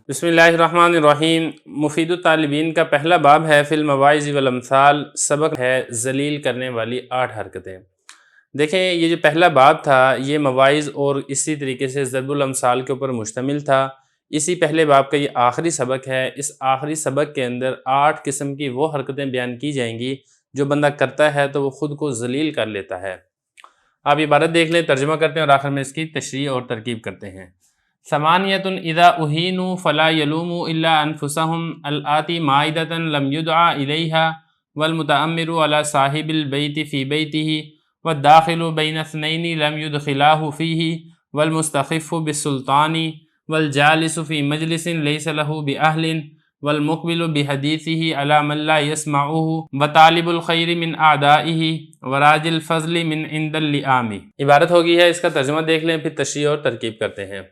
بسم اللہ الرحمن الرحیم۔ مفید الطالبین کا پہلا باب ہے فی المواعظ والامثال، سبق ہے ذلیل کرنے والی 8 حرکتیں۔ دیکھیں یہ جو پہلا باب تھا یہ مواعظ اور اسی طریقے سے ضرب الامثال کے اوپر مشتمل تھا۔ اسی پہلے باب کا یہ آخری سبق ہے۔ اس آخری سبق کے اندر 8 قسم کی وہ حرکتیں بیان کی جائیں گی جو بندہ کرتا ہے تو وہ خود کو ذلیل کر لیتا ہے۔ آپ عبارت دیکھ لیں، ترجمہ کرتے ہیں اور آخر میں اس کی تشریح اور ترکیب کرتے ہیں۔ ثمانیۃ اذا اہینوا فلا یلوموا الا انفسهم الآتی مائدۃ لم یدع الیہا والمتأمر علی صاحب البیت فی بیتہ والداخل بین اثنین لم یدخلاہ فیہ والمستخف بالسلطان والجالس فی مجلس لیس لہ بأہل والمقبل بحدیثہ علی من لا یسمعہ وطالب الخیر من اعدائہ وراج الفضل من عند اللئام۔ عبارت ہوگی ہے، اس کا ترجمہ دیکھ لیں پھر تشریح اور ترکیب کرتے ہیں۔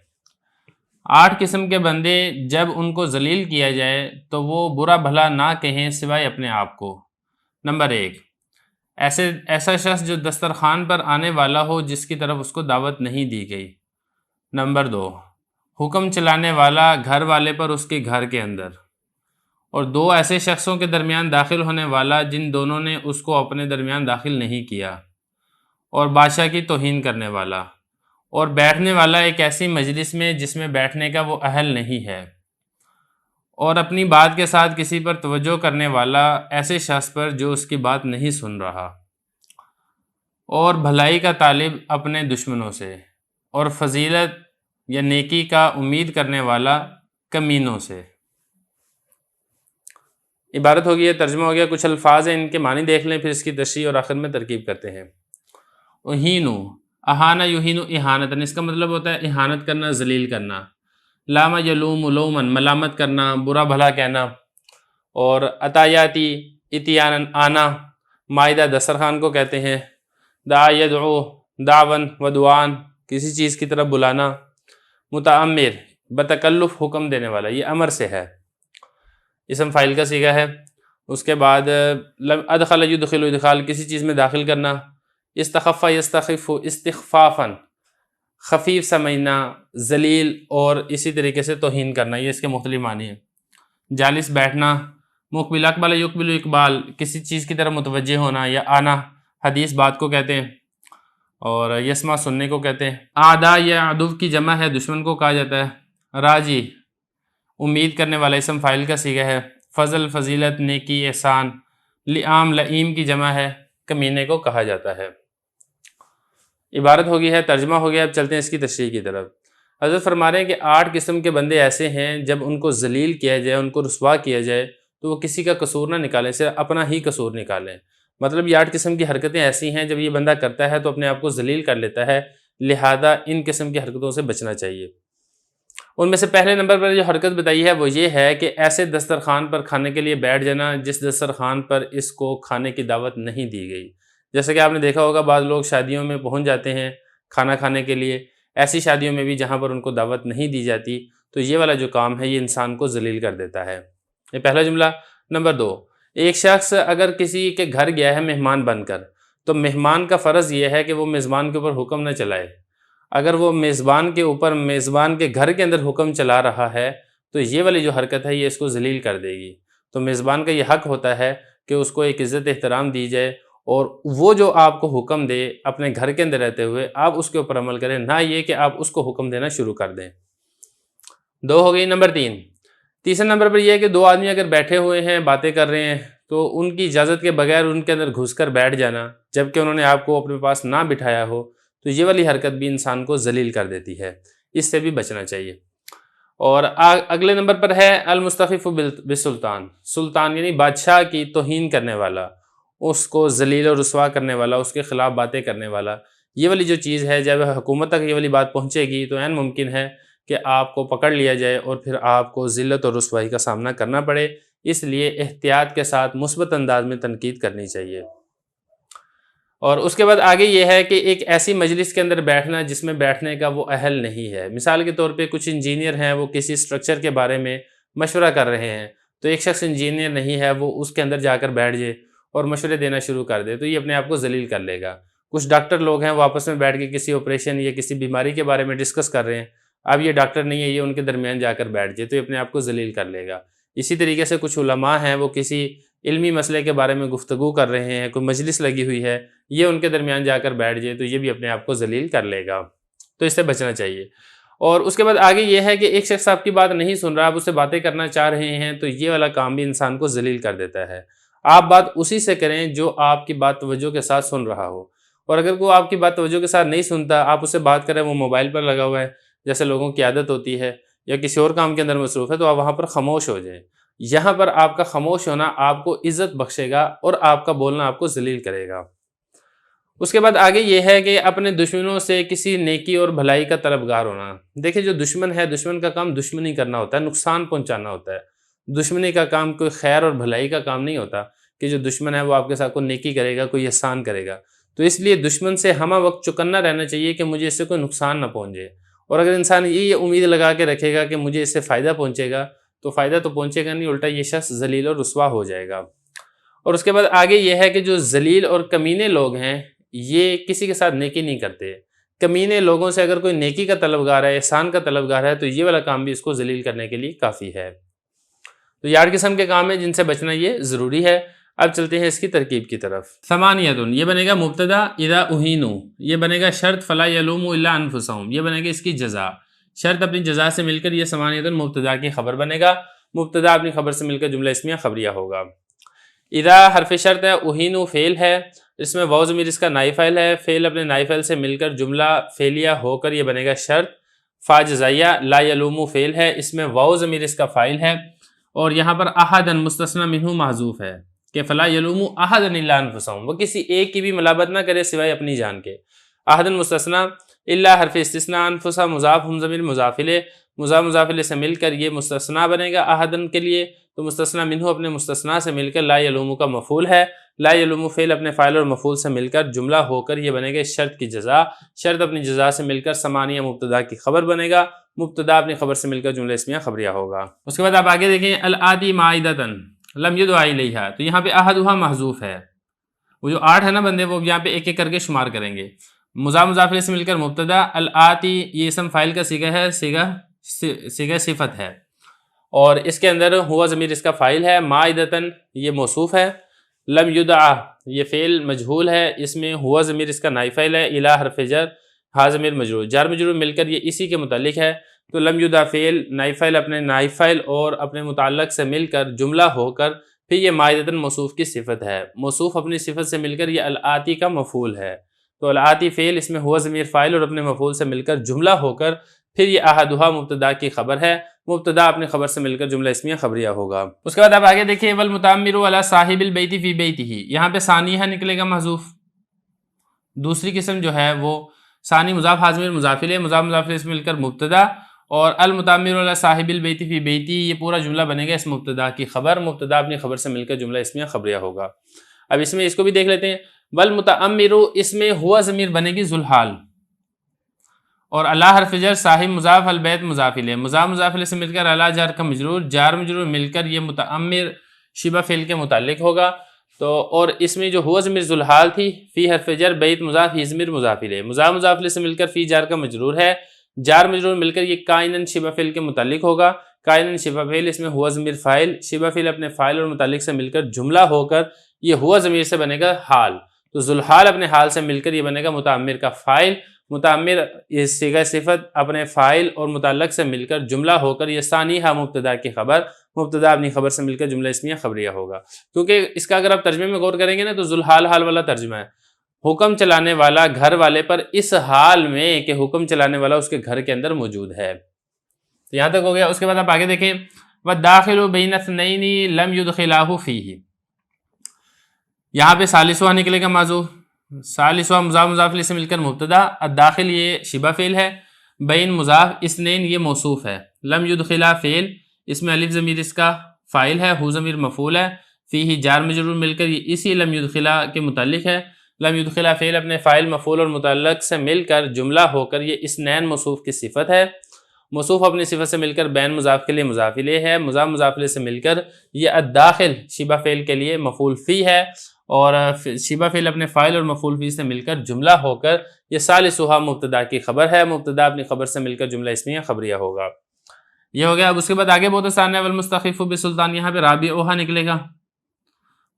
8 قسم کے بندے جب ان کو ذلیل کیا جائے تو وہ برا بھلا نہ کہیں سوائے اپنے آپ کو۔ نمبر 1، ایسا شخص جو دسترخوان پر آنے والا ہو جس کی طرف اس کو دعوت نہیں دی گئی۔ نمبر 2، حکم چلانے والا گھر والے پر اس کے گھر کے اندر، اور 2 ایسے شخصوں کے درمیان داخل ہونے والا جن دونوں نے اس کو اپنے درمیان داخل نہیں کیا، اور بادشاہ کی توہین کرنے والا، اور بیٹھنے والا ایک ایسی مجلس میں جس میں بیٹھنے کا وہ اہل نہیں ہے، اور اپنی بات کے ساتھ کسی پر توجہ کرنے والا ایسے شخص پر جو اس کی بات نہیں سن رہا، اور بھلائی کا طالب اپنے دشمنوں سے، اور فضیلت یا نیکی کا امید کرنے والا کمینوں سے۔ عبارت ہو گئی ہے، ترجمہ ہو گیا، کچھ الفاظ ہیں ان کے معنی دیکھ لیں پھر اس کی تشریح اور آخر میں ترکیب کرتے ہیں۔ اہینو، اہانہ یہین اہانتن، اس کا مطلب ہوتا ہے اہانت کرنا، ذلیل کرنا۔ لام یلوم لومن، ملامت کرنا، برا بھلا کہنا۔ اور عطایاتی اتیانن، آنا، مائدہ دسترخوان کو کہتے ہیں۔ دعا یدعو، دعون و دعان، کسی چیز کی طرف بلانا۔ متعمر، بتکلف حکم دینے والا، یہ امر سے ہے، اسم فاعل کا صیغہ ہے۔ اس کے بعد ادخل یدخل، ادخال، کسی چیز میں داخل کرنا۔ استخف یستخف، استخفافاً، خفیف سمجھنا، ذلیل اور اسی طریقے سے توہین کرنا، یہ اس کے مختلف معنی ہیں۔ جالس، بیٹھنا۔ مقبل، اقبل یقبل، اقبال، کسی چیز کی طرف متوجہ ہونا یا آنا، حدیث بات کو کہتے ہیں، اور یسمع سننے کو کہتے ہیں۔ اعداء یا عدو کی جمع ہے، دشمن کو کہا جاتا ہے۔ راجی، امید کرنے والا، اسم فاعل کا صیغہ ہے۔ فضل، فضیلت، نیکی، احسان۔ لئام، لئیم کی جمع ہے، کمینے کو کہا جاتا ہے۔ عبارت ہوگی ہے، ترجمہ ہو گیا، اب چلتے ہیں اس کی تشریح کی طرف۔ حضرت فرما رہے ہیں کہ 8 قسم کے بندے ایسے ہیں جب ان کو ذلیل کیا جائے، ان کو رسوا کیا جائے تو وہ کسی کا قصور نہ نکالیں، صرف اپنا ہی قصور نکالیں۔ مطلب یہ 8 قسم کی حرکتیں ایسی ہیں جب یہ بندہ کرتا ہے تو اپنے آپ کو ذلیل کر لیتا ہے، لہذا ان قسم کی حرکتوں سے بچنا چاہیے۔ ان میں سے پہلے نمبر پر جو حرکت بتائی ہے وہ یہ ہے کہ ایسے دسترخوان پر کھانے کے لیے بیٹھ جانا جس دسترخوان پر اس کو کھانے کی دعوت نہیں دی گئی۔ جیسا کہ آپ نے دیکھا ہوگا بعض لوگ شادیوں میں پہنچ جاتے ہیں کھانا کھانے کے لیے، ایسی شادیوں میں بھی جہاں پر ان کو دعوت نہیں دی جاتی، تو یہ والا جو کام ہے یہ انسان کو ذلیل کر دیتا ہے۔ یہ پہلا جملہ۔ نمبر 2، ایک شخص اگر کسی کے گھر گیا ہے مہمان بن کر، تو مہمان کا فرض یہ ہے کہ وہ میزبان کے اوپر حکم نہ چلائے۔ اگر وہ میزبان کے اوپر، میزبان کے گھر کے اندر حکم چلا رہا ہے تو یہ والی جو حرکت ہے یہ اس کو ذلیل کر دے گی۔ تو میزبان کا یہ حق ہوتا ہے کہ اس کو ایک عزت احترام دی جائے، اور وہ جو آپ کو حکم دے اپنے گھر کے اندر رہتے ہوئے آپ اس کے اوپر عمل کریں، نہ یہ کہ آپ اس کو حکم دینا شروع کر دیں۔ 2 ہو گئی۔ نمبر 3، تیسرے نمبر پر یہ ہے کہ 2 آدمی اگر بیٹھے ہوئے ہیں باتیں کر رہے ہیں تو ان کی اجازت کے بغیر ان کے اندر گھس کر بیٹھ جانا جبکہ انہوں نے آپ کو اپنے پاس نہ بٹھایا ہو، تو یہ والی حرکت بھی انسان کو ذلیل کر دیتی ہے، اس سے بھی بچنا چاہیے۔ اور اگلے نمبر پر ہے المستخف بالسلطان، سلطان یعنی بادشاہ کی توہین کرنے والا، اس کو ذلیل و رسوا کرنے والا، اس کے خلاف باتیں کرنے والا۔ یہ والی جو چیز ہے جب حکومت تک یہ والی بات پہنچے گی تو عین ممکن ہے کہ آپ کو پکڑ لیا جائے اور پھر آپ کو ذلت اور رسوائی کا سامنا کرنا پڑے، اس لیے احتیاط کے ساتھ مثبت انداز میں تنقید کرنی چاہیے۔ اور اس کے بعد آگے یہ ہے کہ ایک ایسی مجلس کے اندر بیٹھنا جس میں بیٹھنے کا وہ اہل نہیں ہے۔ مثال کے طور پہ کچھ انجینئر ہیں، وہ کسی سٹرکچر کے بارے میں مشورہ کر رہے ہیں، تو ایک شخص انجینئر نہیں ہے، وہ اس کے اندر جا کر بیٹھ جائے اور مشورے دینا شروع کر دے تو یہ اپنے آپ کو ذلیل کر لے گا۔ کچھ ڈاکٹر لوگ ہیں وہ آپس میں بیٹھ کے کسی آپریشن یا کسی بیماری کے بارے میں ڈسکس کر رہے ہیں، اب یہ ڈاکٹر نہیں ہے، یہ ان کے درمیان جا کر بیٹھ جائے تو یہ اپنے آپ کو ذلیل کر لے گا۔ اسی طریقے سے کچھ علماء ہیں وہ کسی علمی مسئلے کے بارے میں گفتگو کر رہے ہیں، کوئی مجلس لگی ہوئی ہے، یہ ان کے درمیان جا کر بیٹھ جائے تو یہ بھی اپنے آپ کو ذلیل کر لے گا، تو اس سے بچنا چاہیے۔ اور اس کے بعد آگے یہ ہے کہ ایک شخص آپ کی بات نہیں سن رہا، آپ اس سے باتیں کرنا چاہ رہے ہیں تو یہ والا کام بھی انسان کو ذلیل کر دیتا ہے۔ آپ بات اسی سے کریں جو آپ کی بات توجہ کے ساتھ سن رہا ہو، اور اگر کوئی آپ کی بات توجہ کے ساتھ نہیں سنتا، آپ اس سے بات کریں، وہ موبائل پر لگا ہوا ہے جیسے لوگوں کی عادت ہوتی ہے، یا کسی اور کام کے اندر مصروف ہے، تو آپ وہاں پر خاموش ہو جائیں۔ یہاں پر آپ کا خاموش ہونا آپ کو عزت بخشے گا اور آپ کا بولنا آپ کو ذلیل کرے گا۔ اس کے بعد آگے یہ ہے کہ اپنے دشمنوں سے کسی نیکی اور بھلائی کا طلبگار ہونا۔ دیکھیں جو دشمن ہے، دشمن کا کام دشمنی کرنا ہوتا ہے، نقصان پہنچانا ہوتا ہے۔ دشمنی کا کام کوئی خیر اور بھلائی کا کام نہیں ہوتا کہ جو دشمن ہے وہ آپ کے ساتھ کوئی نیکی کرے گا، کوئی احسان کرے گا۔ تو اس لیے دشمن سے ہمہ وقت چکنا رہنا چاہیے کہ مجھے اس سے کوئی نقصان نہ پہنچے، اور اگر انسان یہ امید لگا کے رکھے گا کہ مجھے اس سے فائدہ پہنچے گا تو فائدہ تو پہنچے گا نہیں، الٹا یہ شخص ذلیل اور رسوا ہو جائے گا۔ اور اس کے بعد آگے یہ ہے کہ جو ذلیل اور کمینے لوگ ہیں یہ کسی کے ساتھ نیکی نہیں کرتے۔ کمینے لوگوں سے اگر کوئی نیکی کا طلبگار ہے، احسان کا طلبگار ہے، تو یہ والا کام بھی اس کو ذلیل کرنے کے لیے کافی ہے۔ تو یہ 8 قسم کے کام ہیں جن سے بچنا یہ ضروری ہے۔ اب چلتے ہیں اس کی ترکیب کی طرف۔ ثمانیۃ، یہ بنے گا مبتدا اذا اہینوا، یہ بنے گا شرط فلا یلوموا الا انفسهم، یہ بنے گا اس کی جزا۔ شرط اپنی جزا سے مل کر یہ ثمانیۃ مبتدا کی خبر بنے گا، مبتدا اپنی خبر سے مل کر جملہ اسمیہ خبریہ ہوگا۔ اذا حرف شرط ہے، اہینوا فعل ہے، اس میں واو ضمیر اس کا نائب فاعل ہے، فعل اپنے نائب فاعل سے مل کر جملہ فعلیہ ہو کر یہ بنے گا شرط۔ فا جزائیہ، لا یلوموا فعل ہے، اس میں واو ضمیر اس کا فاعل ہے، اور یہاں پر احدا مستثنی منہ محذوف ہے کہ فلا یلوموا احدا الا انفسهم، وہ کسی ایک کی بھی ملامت نہ کرے سوائے اپنی جان کے۔ احدا مستثنی، الا حرف استثناء، انفسا مضاف، ہم ضمیر مضاف الیہ، مضاف الیہ سے مل کر یہ مستثنی بنے گا احدا کے لیے، تو مستثنی منہ اپنے مستثنی سے مل کر لا یلوموا کا مفعول ہے، لا یلوموا فعل اپنے فاعل اور مفعول سے مل کر جملہ ہو کر یہ بنے گا شرط کی جزا۔ شرط اپنی جزا سے مل کر ثمانیہ مبتدا کی خبر بنے گا، مبتدا اپنی خبر سے مل کر جملہ اسمیہ خبریہ ہوگا۔ اس کے بعد آپ آگے دیکھیں الآتی مائدۃ لم یدع الیہا، تو یہاں پہ احدھا محذوف ہے، وہ جو 8 ہے نا بندے وہ یہاں پہ ایک ایک کر کے شمار کریں گے۔ مضاف الیہ سے مل کر مبتدا، الآتی یہ اسم فاعل کا صیغہ ہے، صیغہ صفت ہے، اور اس کے اندر ہوا ضمیر اس کا فاعل ہے، مائدۃ یہ موصوف ہے، لم یدع یہ فعل مجہول ہے، اس میں ہوا ضمیر اس کا نائب فاعل ہے، الی حرف جر، ہا ضمیر مجرور، جار مجرور مل کر یہ اسی کے متعلق ہے، تو لم یدع فعل نائب فاعل اپنے نائب فاعل اور اپنے متعلق سے مل کر جملہ ہو کر پھر یہ مائدۃ موصوف کی صفت ہے، موصوف اپنی صفت سے مل کر یہ الآتی کا مفعول ہے، تو الآتی فعل اس میں ہوا ضمیر فاعل اور اپنے مفعول سے مل کر جملہ ہو کر پھر یہ احدھا مبتدا کی خبر ہے، مبتدا اپنی خبر سے مل کر جملہ اسمیہ خبریہ ہوگا۔ اس کے بعد آپ آگے دیکھیں والمتعمر علی صاحب البیت فی بیتہ، یہاں پہ ثانیہ نکلے گا محذوف، دوسری قسم جو ہے وہ ثانی مضاف حاضمیر مضاف الیہ، مضاف الیہ سے مل کر مبتدا، اور المتعمر علی صاحب البیت فی بیتہ یہ پورا جملہ بنے گا اس مبتدا کی خبر، مبتدا اپنی خبر سے مل کر جملہ اسمیہ خبریہ ہوگا۔ اب اس میں اس کو بھی دیکھ لیتے ہیں، والمتعمر اس میں ہوا ضمیر بنے گی ذوالحال، اور اللہ حرف جر، صاحب مضاف، البیت مضاف الیہ، مضاف الیہ سے مل کر اللہ جار کا مجرور، جار مجرور مل کر یہ متعمر شبہ فعل کے متعلق ہوگا، تو اور اس میں جو ہوا ضمیر ذوالحال تھی، فی حرف جر، بیت مضاف، ہی ضمیر مضاف الیہ، مضاف الیہ سے مل کر فی جار کا مجرور ہے، جار مجرور مل کر یہ کائنن شبہ فعل کے متعلق ہوگا، کائنن شبہ فعل اس میں ہوا ضمیر فاعل، شبہ فعل اپنے فاعل اور متعلق سے مل کر جملہ ہو کر یہ ہوا ضمیر سے بنے گا حال، تو ذوالحال اپنے حال سے مل کر یہ بنے گا متعمر کا فاعل، متعمر یہ صیغہ صفت اپنے فاعل اور متعلق سے مل کر جملہ ہو کر یہ ثانیہ مبتدا کی خبر، مبتدا اپنی خبر سے مل کر جملہ اسمیہ خبریہ ہوگا۔ کیونکہ اس کا اگر آپ ترجمے میں غور کریں گے نا تو ذوالحال حال والا ترجمہ ہے، حکم چلانے والا گھر والے پر اس حال میں کہ حکم چلانے والا اس کے گھر کے اندر موجود ہے۔ تو یہاں تک ہو گیا۔ اس کے بعد آپ آگے دیکھیں وَالدَّاخِلُ بَيْنَ اثْنَيْنِ لَمْ يُدْخِلَاهُ فِيهِ، یہاں پہ ثالثواں نکلے گا معذوف، ثالثواں مضاف الیہ سے مل کر مبتدا، الداخل یہ شبہ فعل ہے، بین مضاف، اثنین یہ موصوف ہے، لم یدخلا فعل اس میں الف ضمیر اس کا فاعل ہے، ہو ضمیر مفعول ہے، فیہ جار مجرور مل کر یہ اسی لم یدخلا کے متعلق ہے، لم یدخلا فعل اپنے فاعل مفعول اور متعلق سے مل کر جملہ ہو کر یہ اثنین موصوف کی صفت ہے، موصوف اپنی صفت سے مل کر بین مضاف کے لیے مضاف الیہ ہے، مضاف الیہ سے مل کر یہ الداخل شبہ فعل کے لیے مفعول فی ہے، اور شبہ فعل اپنے فاعل اور مفعول فی سے مل کر جملہ ہو کر یہ ثالثھا مبتدا کی خبر ہے، مبتدا اپنی خبر سے مل کر جملہ اسمیہ خبریہ ہوگا۔ یہ ہو گیا۔ اب اس کے بعد آگے بہت آسان ہے، والمستخف بسلطان، یہاں پہ رابعھا نکلے گا،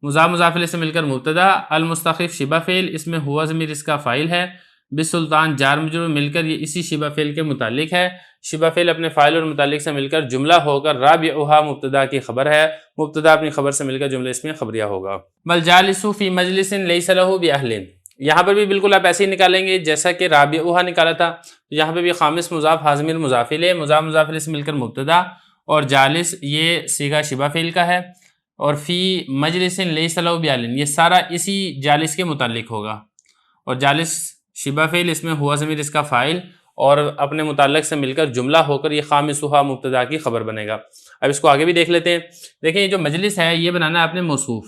مضاف مضاف الیہ سے مل کر مبتدا، المستخف شبہ فعل، اس میں ہوا ضمیر اس کا فاعل ہے، بسلطان جار مجرور مل کر یہ اسی شبہ فعل کے متعلق ہے، شبہ فعل اپنے فاعل اور متعلق سے مل کر جملہ ہو کر رابعھا مبتدا کی خبر ہے، مبتدا اپنی خبر سے مل کر جملہ اسمیہ خبریہ ہوگا۔ والجالس فی مجلس لیس لہ بأہل، یہاں پر بھی بالکل آپ ایسے ہی نکالیں گے جیسا کہ رابعھا نکالا تھا، یہاں پہ بھی خامس مضاف ہا ضمیر مضاف الیہ، مضاف مضاف الیہ سے مل کر مبتدا، اور جالس یہ صیغہ شبہ فعل کا ہے، اور فی مجلس لیس لہ بأہل یہ سارا اسی جالس کے متعلق ہوگا، اور جالس شبہ فعل، اس میں ہوا ضمیر اس کا فاعل اور اپنے متعلق سے مل کر جملہ ہو کر یہ خامسھا مبتدا کی خبر بنے گا۔ اب اس کو آگے بھی دیکھ لیتے ہیں۔ دیکھیں یہ جو مجلس ہے یہ بنانا ہے اپنے موصوف،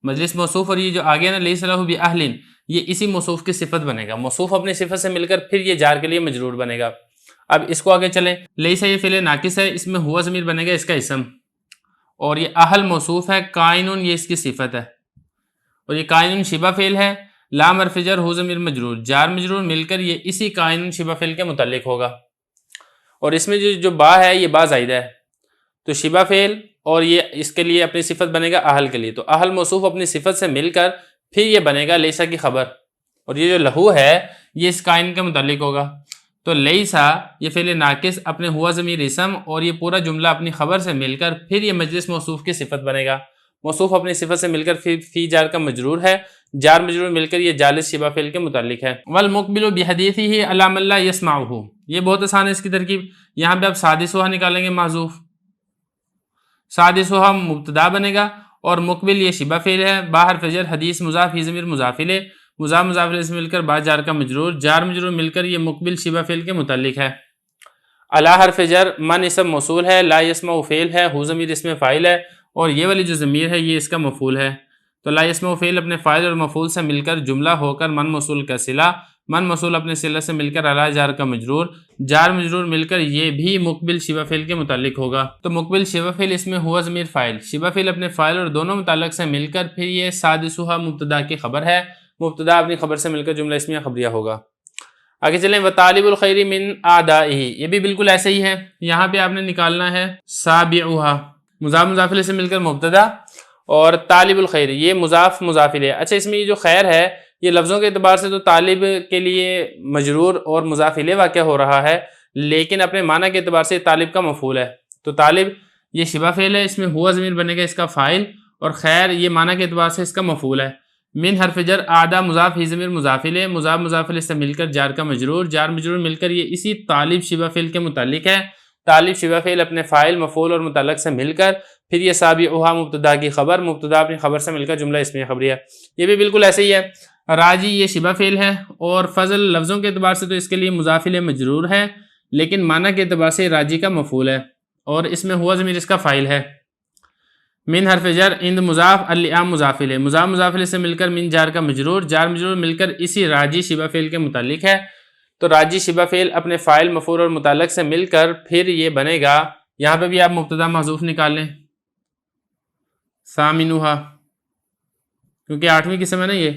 مجلس موصوف، اور یہ جو آگے نا لیس لہ بأہل یہ اسی موصوف کی صفت بنے گا، موصوف اپنی صفت سے مل کر پھر یہ جار کے لیے مجرور بنے گا۔ اب اس کو آگے چلیں، لیس یہ فعل ناقص ہے، اس میں ہوا ضمیر بنے گا اس کا اسم، اور یہ اہل موصوف ہے، کائنن یہ اس کی صفت ہے، اور یہ کائنن شبہ فعل ہے، لام حرف جر ہو ضمیر مجرور، جار مجرور مل کر یہ اسی کائنن شبہ فعل کے متعلق ہوگا، اور اس میں جو با ہے یہ با زائدہ ہے، تو شبہ فعل اور یہ اس کے لیے اپنی صفت بنے گا اہل کے لیے، تو اہل موصوف اپنی صفت سے مل کر پھر یہ بنے گا لیسا کی خبر، اور یہ جو لہو ہے یہ اس کائن کے متعلق ہوگا، تو لیسا یہ فعل ناقص اپنے ہوا ضمیر اسم اور یہ پورا جملہ اپنی خبر سے مل کر پھر یہ مجلس موصوف کی صفت بنے گا، موصوف اپنی صفت سے مل کر فی جار کا مجرور ہے، جار مجرور مل کر یہ جالس شبہ فعل کے متعلق ہے۔ والمقبل بحدیثہ علی من لا یسمعہ، یہ بہت آسان ہے اس کی ترکیب، یہاں پہ آپ سادسھا نکالیں گے محذوف، سادسھا مبتدا بنے گا، اور مقبل یہ شبہ فعل ہے، با حرف جر حدیث مضاف ہی ضمیر مضاف الیہ، مضاف مضاف الیہ سے مل کر با جار کا مجرور، جار مجرور مل کر یہ مقبل شبہ فعل کے متعلق ہے۔ علی حرف جر، من اسم موصول ہے، لا یسمع فعل ہے، ہو ضمیر اس میں فاعل ہے، اور یہ والی جو ضمیر ہے یہ اس کا مفعول ہے، تو لا یسمع فعل اپنے فاعل اور مفعول سے مل کر جملہ ہو کر من موصول کا صلہ، من موصول اپنے صلہ سے مل کر علی جار کا مجرور، جار مجرور مل کر یہ بھی مقبل شبہ فعل کے متعلق ہوگا، تو مقبل شبہ فعل اس میں ہوا ضمیر فاعل، شبہ فعل اپنے فاعل اور دونوں متعلق سے مل کر پھر یہ سادسھا مبتدا کی خبر ہے، مبتدا اپنی خبر سے مل کر جملہ اسمیہ خبریہ ہوگا۔ آگے چلیں، وطالب الخیر من اعدائہ، یہ بھی بالکل ایسے ہی ہے، یہاں پہ آپ نے نکالنا ہے سابعھا، مضاف مضاف الیہ سے مل کر مبتدا، اور طالب الخیر یہ مضاف مضاف الیہ۔ اچھا اس میں یہ جو خیر ہے یہ لفظوں کے اعتبار سے تو طالب کے لیے مجرور اور مضاف الیہ واقع ہو رہا ہے، لیکن اپنے معنی کے اعتبار سے طالب کا مفعول ہے، تو طالب یہ شبہ فعل ہے، اس میں ہوا ضمیر بنے گا اس کا فاعل، اور خیر یہ معنی کے اعتبار سے اس کا مفعول ہے۔ من حرف جر اعدا مضاف ہی ضمیر مضاف الیہ، مضاف مضاف الیہ سے مل کر جار کا مجرور، جار مجرور مل کر یہ اسی طالب شبہ فعل کے متعلق ہے، طالب شبہ فعل اپنے فاعل مفعول اور متعلق سے مل کر پھر یہ سابعھا مبتدا کی خبر، مبتدا اپنی خبر سے مل کر جملہ اسمیہ خبریہ، یہ بھی بالکل ایسے ہی ہے۔ راجی یہ شبہ فعل ہے، اور فضل لفظوں کے اعتبار سے تو اس کے لیے مضاف الیہ مجرور ہے، لیکن معنی کے اعتبار سے راجی کا مفعول ہے، اور اس میں ہوا ضمیر اس کا فاعل ہے۔ من حرف جر عند مضاف اللئام مضاف الیہ، مضاف مضاف الیہ سے مل کر من جار کا مجرور، جار مجرور مل کر اسی راجی شبہ فعل کے متعلق ہے، تو راجی شبہ فعل اپنے فاعل مفعول اور متعلق سے مل کر پھر یہ بنے گا، یہاں پہ بھی آپ مبتدا محذوف نکال لیں ثامنھا، کیونکہ 8ویں قسم ہے نا یہ،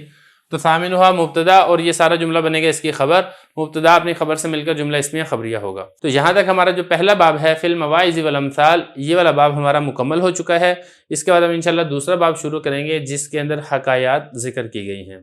تو ثامنھا مبتدا اور یہ سارا جملہ بنے گا اس کی خبر، مبتدا اپنی خبر سے مل کر جملہ اسمیہ خبریہ ہوگا۔ تو یہاں تک ہمارا جو پہلا باب ہے فی المواعظ والامثال، یہ والا باب ہمارا مکمل ہو چکا ہے۔ اس کے بعد ہم انشاءاللہ دوسرا باب شروع کریں گے جس کے اندر حکایات ذکر کی گئی ہیں۔